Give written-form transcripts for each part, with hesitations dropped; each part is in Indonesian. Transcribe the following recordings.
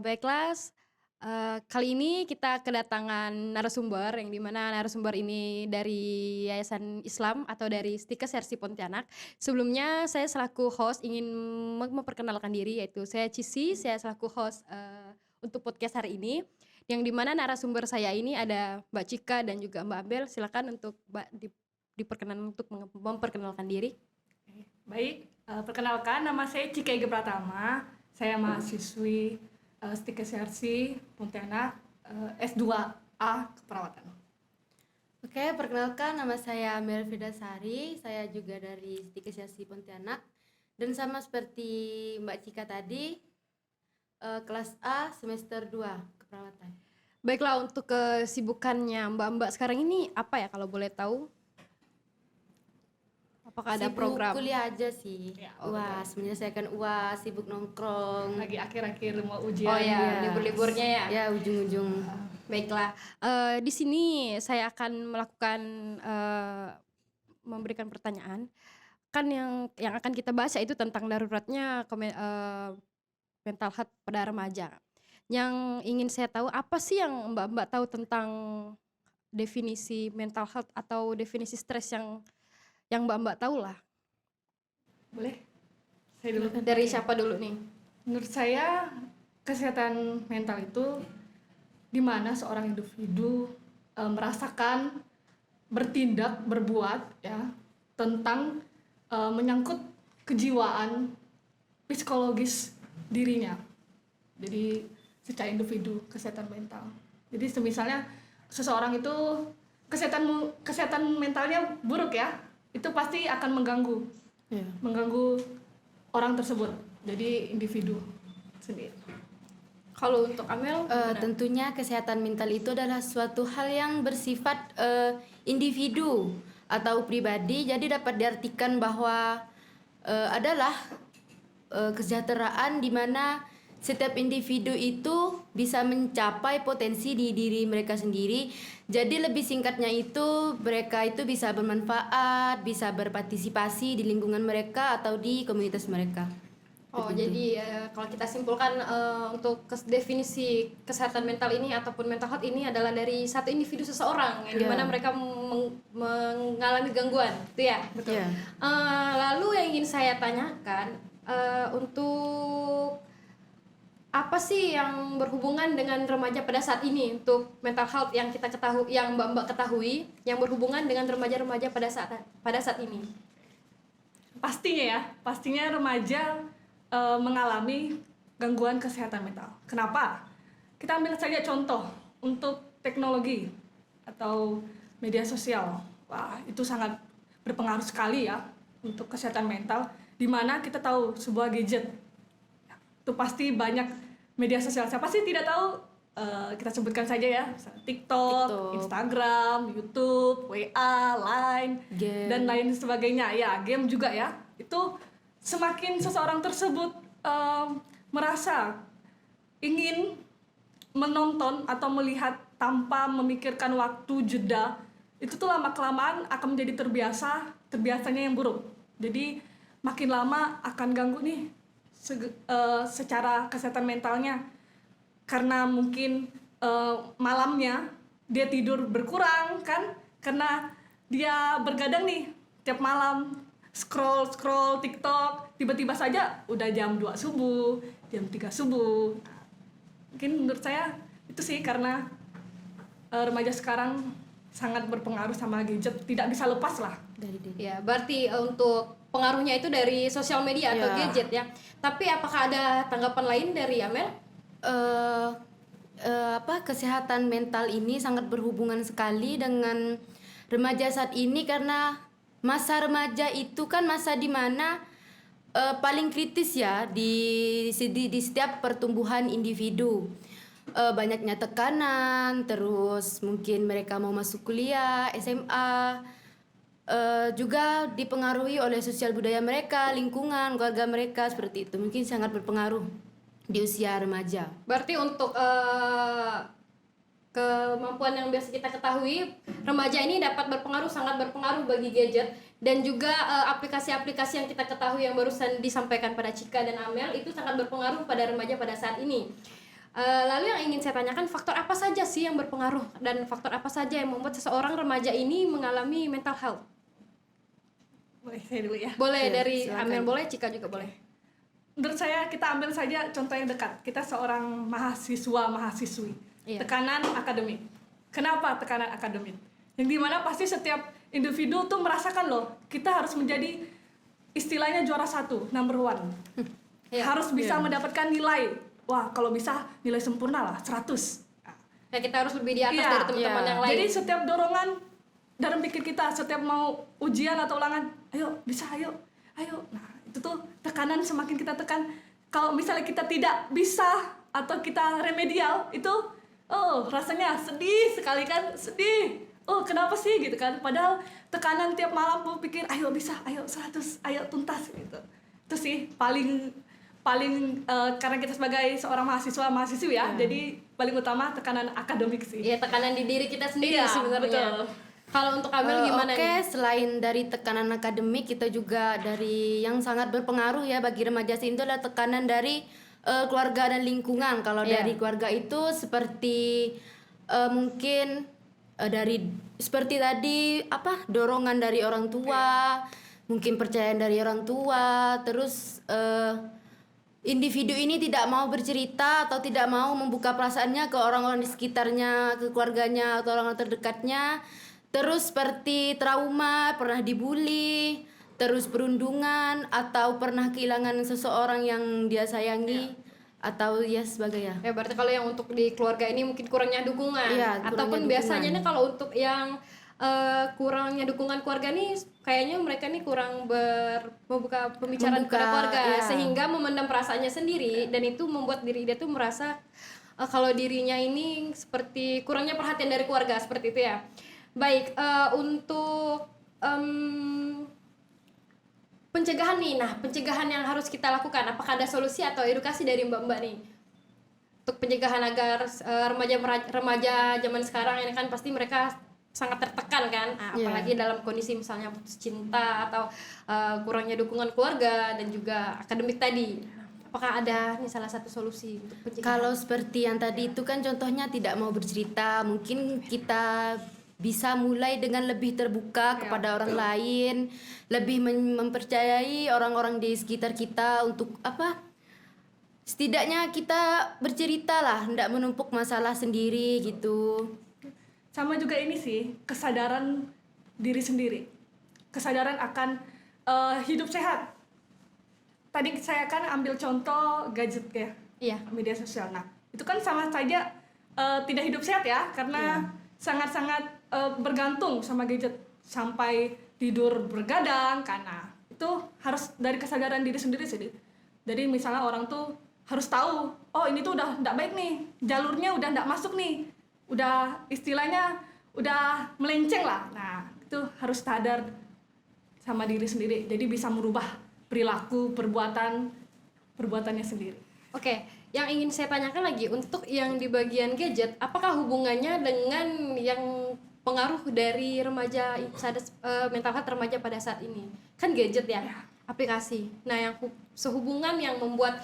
Baiklah, kali ini kita kedatangan narasumber yang di mana narasumber ini dari Yayasan Islam atau dari Stikes Sersi Pontianak. Sebelumnya saya selaku host ingin memperkenalkan diri, yaitu saya Cisi, saya selaku host, untuk podcast hari ini, yang di mana narasumber saya ini ada Mbak Cika dan juga Mbak Abel. Silakan untuk Mbak diperkenan untuk memperkenalkan diri. Baik, perkenalkan nama saya Cika Ege Pratama. Saya mahasiswi Stikes Sersi Pontianak, S2A Keperawatan. Oke, perkenalkan nama saya Melvida Sari, saya juga dari Stikes Sersi Pontianak. Dan sama seperti Mbak Cika tadi, kelas A semester 2 Keperawatan. Baiklah, untuk kesibukannya Mbak-mbak sekarang ini apa ya kalau boleh tahu? Apakah ada Sibuk program? kuliah aja sih. Ya, UAS, menyelesaikan UAS, sibuk nongkrong. Lagi akhir-akhir mau ujian. Oh ya, Iya. libur-liburnya ya. Ya, ujung-ujung. Baiklah, di sini saya akan melakukan memberikan pertanyaan. Kan yang akan kita bahas yaitu tentang daruratnya mental health pada remaja. Yang ingin saya tahu, apa sih yang Mbak-mbak tahu tentang definisi mental health atau definisi stres yang Mbak-mbak tahu lah. Boleh? Saya dulu. Dari siapa dulu nih? Menurut saya kesehatan mental itu di mana seorang individu merasakan, bertindak, berbuat ya tentang menyangkut kejiwaan psikologis dirinya. Jadi secara individu kesehatan mental. Jadi misalnya seseorang itu kesehatan mentalnya buruk ya, itu pasti akan mengganggu orang tersebut. Jadi individu sendiri. Kalau untuk Amel, Tentunya kesehatan mental itu adalah suatu hal yang bersifat individu atau pribadi, jadi dapat diartikan bahwa adalah kesejahteraan di mana setiap individu itu bisa mencapai potensi di diri mereka sendiri. Jadi lebih singkatnya itu mereka itu bisa bermanfaat, bisa berpartisipasi di lingkungan mereka atau di komunitas mereka. jadi kalau kita simpulkan untuk definisi kesehatan mental ini ataupun mental health ini adalah dari satu individu seseorang yang dimana mereka mengalami gangguan, itu ya. Betul. Ya. Lalu yang ingin saya tanyakan, untuk apa sih yang berhubungan dengan remaja pada saat ini untuk mental health yang kita ketahui, yang Mbak ketahui, yang berhubungan dengan remaja-remaja pada saat ini? Pastinya remaja mengalami gangguan kesehatan mental. Kenapa? Kita ambil saja contoh untuk teknologi atau media sosial. Wah, itu sangat berpengaruh sekali ya untuk kesehatan mental. Di mana kita tahu sebuah gadget itu pasti banyak media sosial. Siapa sih tidak tahu? Kita sebutkan saja ya, TikTok, Instagram, YouTube, WA, Line, Game. dan lain sebagainya. Ya, game juga ya. Itu semakin seseorang tersebut merasa ingin menonton atau melihat tanpa memikirkan waktu jeda, itu tuh lama-kelamaan akan menjadi terbiasanya yang buruk. Jadi makin lama akan ganggu nih secara kesehatan mentalnya, karena mungkin malamnya dia tidur berkurang kan, karena dia bergadang nih tiap malam scroll TikTok, tiba-tiba saja udah jam 2 subuh, jam 3 subuh. Mungkin menurut saya itu sih karena remaja sekarang sangat berpengaruh sama gadget, tidak bisa lepas lah. Ya, berarti untuk pengaruhnya itu dari sosial media atau gadget ya. Tapi apakah ada tanggapan lain dari Amel? Kesehatan mental ini sangat berhubungan sekali dengan remaja saat ini, karena masa remaja itu kan masa di mana paling kritis ya di setiap pertumbuhan individu. Banyaknya tekanan, terus mungkin mereka mau masuk kuliah, SMA, juga dipengaruhi oleh sosial budaya mereka, lingkungan, keluarga mereka, seperti itu. Mungkin sangat berpengaruh di usia remaja. Berarti untuk kemampuan yang biasa kita ketahui, remaja ini dapat sangat berpengaruh bagi gadget, dan juga aplikasi-aplikasi yang kita ketahui yang barusan disampaikan pada Cika dan Amel itu sangat berpengaruh pada remaja pada saat ini. Lalu yang ingin saya tanyakan, faktor apa saja sih yang berpengaruh dan faktor apa saja yang membuat seseorang remaja ini mengalami mental health? Boleh saya dulu ya. Boleh Ya, dari silakan. Amel, boleh Cika juga boleh. Menurut saya kita ambil saja contoh yang dekat. Kita seorang mahasiswa-mahasiswi. Iya. Tekanan akademik. Kenapa tekanan akademik? Yang dimana pasti setiap individu tuh merasakan loh, kita harus menjadi istilahnya juara 1, number 1. Iya. Harus bisa mendapatkan nilai. Wah, kalau bisa nilai sempurna lah, 100. Ya, kita harus lebih di atas Iya, dari teman-teman iya. yang lain. Jadi setiap dorongan dalam pikir kita, setiap mau ujian atau ulangan, ayo bisa, ayo. Nah, itu tuh tekanan semakin kita tekan. Kalau misalnya kita tidak bisa atau kita remedial, itu rasanya sedih sekali kan, sedih. Kenapa sih gitu kan? Padahal tekanan tiap malam tuh pikir, ayo bisa, ayo 100, ayo tuntas gitu. Itu sih paling karena kita sebagai seorang mahasiswa-mahasiswi ya, jadi paling utama tekanan akademik sih. Iya, tekanan di diri kita sendiri Iya, sebenarnya. betul. Kalau untuk Amel gimana Oke, nih? selain dari tekanan akademik, kita juga dari yang sangat berpengaruh ya bagi remaja itu adalah tekanan dari keluarga dan lingkungan. Kalau Iya. dari keluarga itu seperti mungkin dari seperti tadi dorongan dari orang tua, mungkin percayaan dari orang tua, terus individu ini tidak mau bercerita atau tidak mau membuka perasaannya ke orang-orang di sekitarnya, ke keluarganya atau orang-orang terdekatnya. Terus seperti trauma, pernah dibully, terus perundungan atau pernah kehilangan seseorang yang dia sayangi atau ya sebagainya. Ya berarti kalau yang untuk di keluarga ini mungkin kurangnya dukungan. Iya, Ataupun kurangnya biasanya dukungan. nih kalau untuk yang kurangnya dukungan keluarga nih, kayaknya mereka nih kurang membuka pembicaraan Membuka, kepada keluarga, iya. sehingga memendam perasaannya sendiri, dan itu membuat diri dia tuh merasa kalau dirinya ini seperti kurangnya perhatian dari keluarga, seperti itu ya. Baik, untuk pencegahan nih, nah pencegahan yang harus kita lakukan, apakah ada solusi atau edukasi dari mbak-mbak nih untuk pencegahan agar remaja zaman sekarang ini kan pasti mereka sangat tertekan kan. Nah, Iya. apalagi dalam kondisi misalnya putus cinta atau kurangnya dukungan keluarga dan juga akademik tadi. Apakah ada nih salah satu solusi untuk pencegahan? Kalau seperti yang tadi itu kan contohnya tidak mau bercerita, mungkin kita bisa mulai dengan lebih terbuka kepada orang lain, lebih mempercayai orang-orang di sekitar kita untuk setidaknya kita bercerita lah, tidak menumpuk masalah sendiri gitu. Sama juga ini sih, kesadaran diri sendiri, kesadaran akan hidup sehat. Tadi saya kan ambil contoh gadget ya, Iya. media sosial. Nah, itu kan sama saja tidak hidup sehat ya, karena sangat-sangat bergantung sama gadget sampai tidur bergadang. Karena itu harus dari kesadaran diri sendiri sih. Jadi misalnya orang tuh harus tahu, oh ini tuh udah nggak baik nih, jalurnya udah nggak masuk nih, udah istilahnya udah melenceng lah. Nah, itu harus sadar sama diri sendiri, jadi bisa merubah perilaku, perbuatannya sendiri. Oke, yang ingin saya tanyakan lagi untuk yang di bagian gadget, apakah hubungannya dengan yang pengaruh dari remaja mental health remaja pada saat ini? Kan gadget ya, aplikasi. Nah, yang sehubungan yang membuat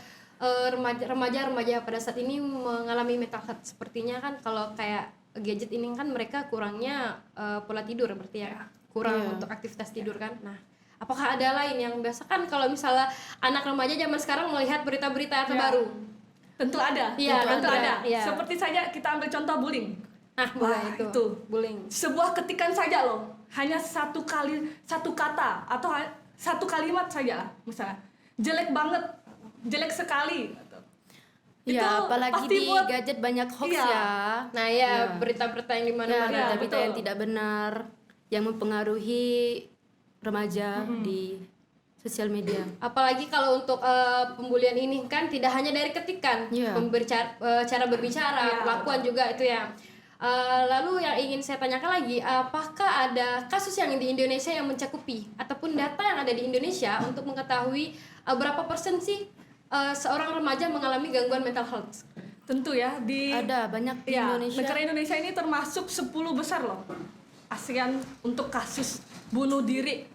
remaja pada saat ini mengalami mental health, sepertinya kan kalau kayak gadget ini kan mereka kurangnya pola tidur berarti ya, kurang untuk aktivitas tidur kan. Nah, apakah ada lain yang biasa kan kalau misalnya anak remaja zaman sekarang melihat berita-berita terbaru? Tentu ada, Iya, tentu ada. iya. Seperti saja kita ambil contoh bullying. Nah, Wah, itu. bullying. Sebuah ketikan saja loh, hanya satu kata atau satu kalimat saja lah, misalnya jelek banget, jelek sekali. Itu Ya, apalagi pasti di buat- gadget banyak hoax Iya. ya. Nah ya, berita-berita yang di Ya, mana-mana. berita-berita betul. yang tidak benar yang mempengaruhi remaja di sosial media. Apalagi kalau untuk pembulian ini kan tidak hanya dari ketikan, Iya. cara berbicara, Iya. perlakuan juga itu ya. Lalu yang ingin saya tanyakan lagi, apakah ada kasus yang di Indonesia yang mencakupi ataupun data yang ada di Indonesia untuk mengetahui berapa persen sih seorang remaja mengalami gangguan mental health? Tentu ya di Ada banyak di ya, Indonesia. negara Indonesia ini termasuk 10 besar loh ASEAN untuk kasus bunuh diri.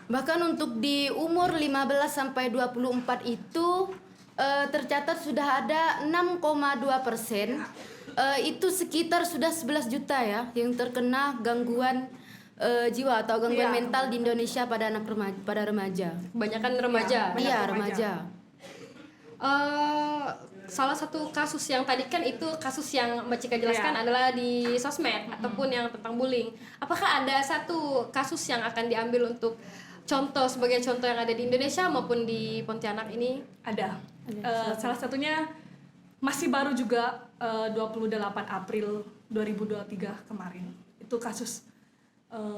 Bahkan untuk di umur 15 sampai 24 itu tercatat sudah ada 6,2%. Itu sekitar sudah 11 juta ya yang terkena gangguan jiwa atau gangguan Iya. mental di Indonesia pada remaja. Kebanyakan remaja. Banyak Iya, remaja. remaja. Salah satu kasus yang tadi kan itu kasus yang Mbak Cika jelaskan Iya. adalah di sosmed ataupun yang tentang bullying. Apakah ada satu kasus yang akan diambil untuk contoh sebagai contoh yang ada di Indonesia maupun di Pontianak ini? Ada. Salah satunya masih baru juga 28 April 2023 kemarin. Itu kasus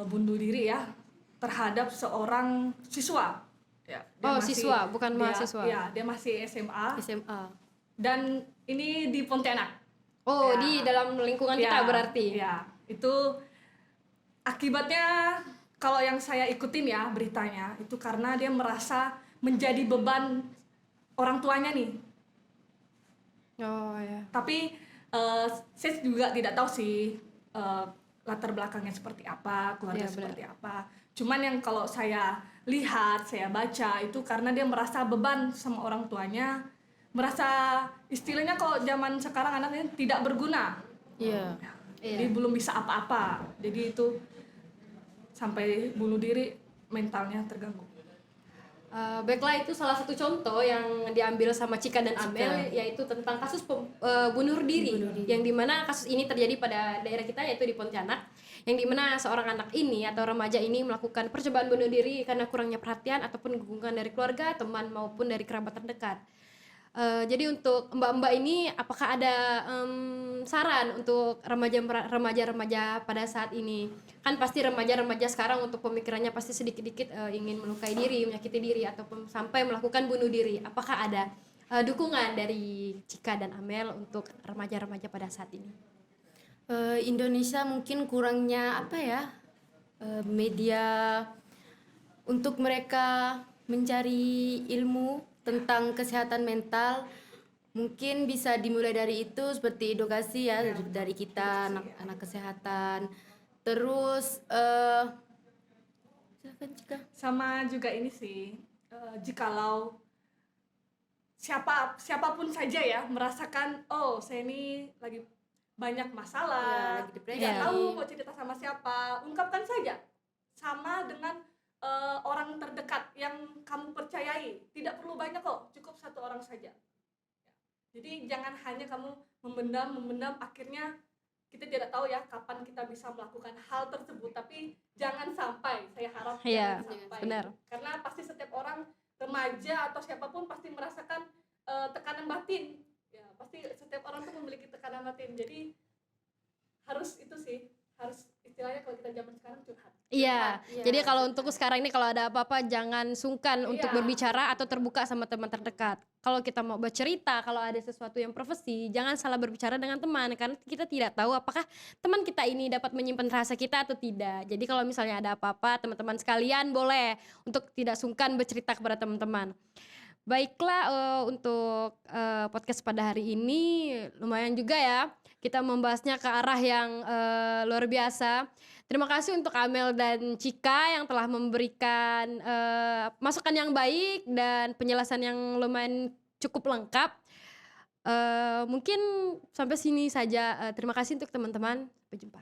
bunuh diri ya terhadap seorang siswa. Ya, dia Siswa, bukan mahasiswa. Ya, dia masih SMA SMA. dan ini di Pontianak. Oh, Ya. di dalam lingkungan kita berarti. Ya, itu akibatnya kalau yang saya ikutin ya beritanya itu karena dia merasa menjadi beban orang tuanya nih. Oh ya. Tapi saya juga tidak tahu sih latar belakangnya seperti apa, keluarga Iya, seperti apa. Cuman yang kalau saya lihat, saya baca itu karena dia merasa beban sama orang tuanya, merasa istilahnya kalau zaman sekarang anaknya tidak berguna. Iya. Jadi belum bisa apa-apa. Jadi itu sampai bunuh diri, mentalnya terganggu. Baiklah, itu salah satu contoh yang diambil sama Cika dan Amel, yaitu tentang kasus bunuh diri, yang dimana kasus ini terjadi pada daerah kita yaitu di Pontianak, yang dimana seorang anak ini atau remaja ini melakukan percobaan bunuh diri karena kurangnya perhatian ataupun dukungan dari keluarga, teman maupun dari kerabat terdekat. Jadi untuk mbak-mbak ini, apakah ada saran untuk remaja-remaja pada saat ini? Kan pasti remaja-remaja sekarang untuk pemikirannya pasti sedikit-sedikit ingin melukai diri, menyakiti diri, ataupun sampai melakukan bunuh diri. Apakah ada dukungan dari Cika dan Amel untuk remaja-remaja pada saat ini? Indonesia mungkin kurangnya media untuk mereka mencari ilmu tentang kesehatan mental. Mungkin bisa dimulai dari itu, seperti edukasi ya, dari kita anak-anak kesehatan. Terus silakan Cika. Sama juga ini sih, jikalau siapapun saja ya merasakan saya ini lagi banyak masalah, lagi depresi. tidak tahu mau cerita sama siapa, ungkapkan saja. Sama dengan orang terdekat yang kamu percayai, tidak perlu banyak kok, cukup satu orang saja. Jadi jangan hanya kamu memendam, akhirnya kita tidak tahu ya kapan kita bisa melakukan hal tersebut, tapi jangan sampai, saya harap Iya, jangan sampai. benar. Karena pasti setiap orang, remaja atau siapapun pasti merasakan tekanan batin. Ya, pasti setiap orang tuh memiliki tekanan batin. Jadi harus itu sih, harus istilahnya kalau kita zaman sekarang curhat. Iya, Iya, jadi kalau untuk sekarang ini kalau ada apa-apa jangan sungkan untuk Iya. berbicara atau terbuka sama teman terdekat. Kalau kita mau bercerita, kalau ada sesuatu yang profesi, jangan salah berbicara dengan teman, karena kita tidak tahu apakah teman kita ini dapat menyimpan rasa kita atau tidak. Jadi kalau misalnya ada apa-apa, teman-teman sekalian boleh untuk tidak sungkan bercerita kepada teman-teman. Baiklah, untuk podcast pada hari ini lumayan juga ya kita membahasnya ke arah yang luar biasa. Terima kasih untuk Amel dan Cika yang telah memberikan masukan yang baik dan penjelasan yang lumayan cukup lengkap. Mungkin sampai sini saja. Terima kasih untuk teman-teman. Sampai jumpa.